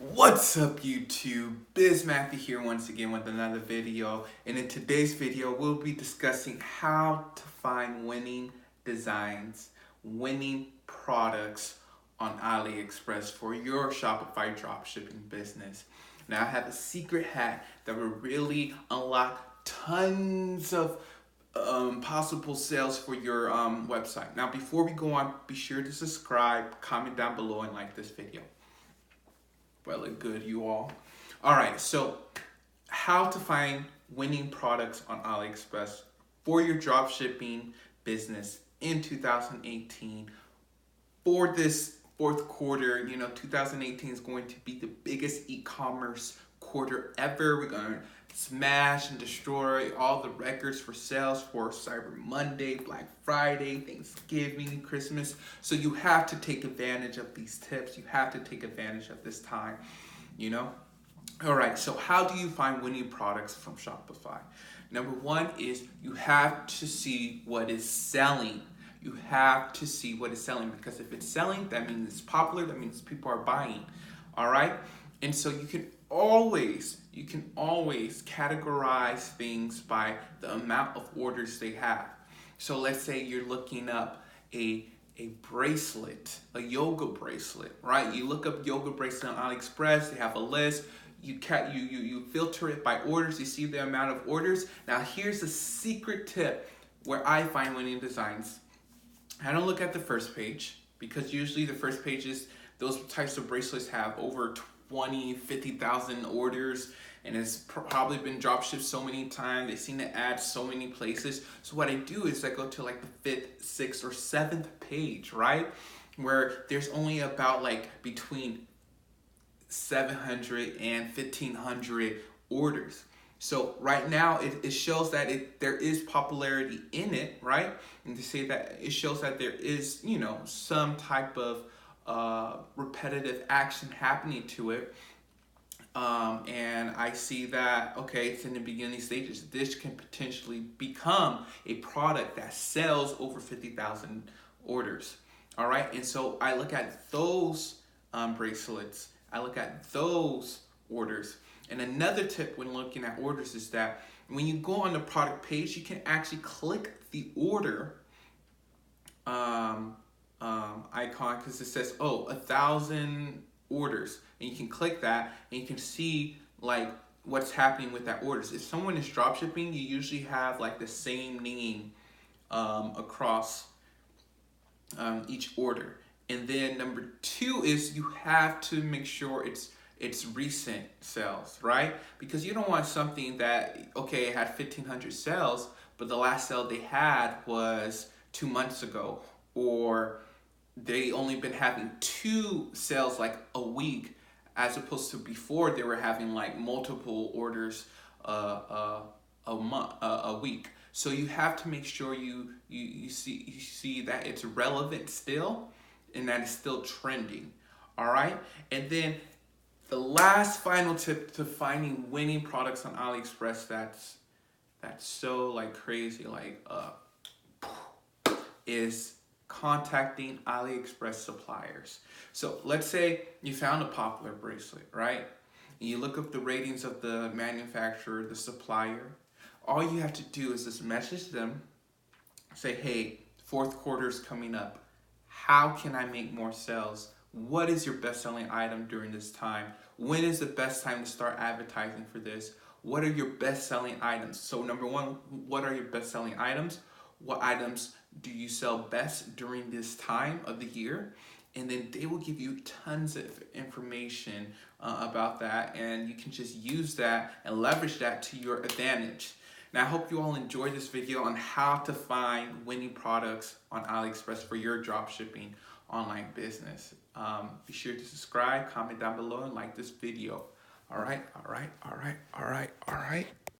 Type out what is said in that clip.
What's up YouTube? Biz Matthew here once again with another video, and in today's video we'll be discussing how to find winning designs, winning products on Aliexpress for your Shopify dropshipping business. Now I have a secret hack that will really unlock tons of possible sales for your website. Now before we go on, be sure to subscribe, comment down below, and like this video. Well, good, you all. All right, so how to find winning products on AliExpress for your dropshipping business in 2018. For this fourth quarter, 2018 is going to be the biggest e-commerce quarter ever. We're going to smash and destroy all the records for sales for Cyber Monday, Black Friday, Thanksgiving, Christmas. So you have to take advantage of these tips. You have to take advantage of this time, All right, so how do you find winning products from Shopify? Number one is you have to see what is selling. You have to see what is selling, because if it's selling, that means it's popular, that means people are buying. All right? And so you can always categorize things by the amount of orders they have. So let's say you're looking up a bracelet, a yoga bracelet, right? You look up yoga bracelet on AliExpress, they have a list. You filter it by orders, you see the amount of orders. Now here's a secret tip where I find winning designs. I don't look at the first page, because usually the first pages, those types of bracelets have over 20, 50,000 orders, and it's probably been drop shipped so many times. They seem to add so many places. So what I do is I go to like the 5th, 6th, or 7th page, right? Where there's only about like between 700 and 1,500 orders. So right now it shows that there is popularity in it, right? And to say that it shows that there is, some type of repetitive action happening to it. And I see that, okay, it's in the beginning stages. This can potentially become a product that sells over 50,000 orders. All right, and so I look at those bracelets. I look at those orders. And another tip when looking at orders is that when you go on the product page, you can actually click the order icon, because it says, 1,000 orders, and you can click that and you can see like what's happening with that orders. If someone is drop shipping, you usually have like the same name across each order. And then number two is you have to make sure it's recent sales, right? Because you don't want something that, okay, it had 1,500 sales, but the last sale they had was 2 months ago, or they only been having 2 sales like a week, as opposed to before they were having like multiple orders a week. So you have to make sure you see that it's relevant still, and that it's still trending. All right, and then the last final tip to finding winning products on AliExpress that's so like crazy, like is contacting AliExpress suppliers. So let's say you found a popular bracelet, right? And you look up the ratings of the manufacturer, the supplier. All you have to do is just message them, say, hey, fourth quarter is coming up. How can I make more sales? What is your best-selling item during this time? When is the best time to start advertising for this? What are your best-selling items? So number one, what are your best-selling items? What items do you sell best during this time of the year? And then they will give you tons of information about that, and you can just use that and leverage that to your advantage. Now, I hope you all enjoyed this video on how to find winning products on AliExpress for your dropshipping online business. Be sure to subscribe, comment down below, and like this video. All right.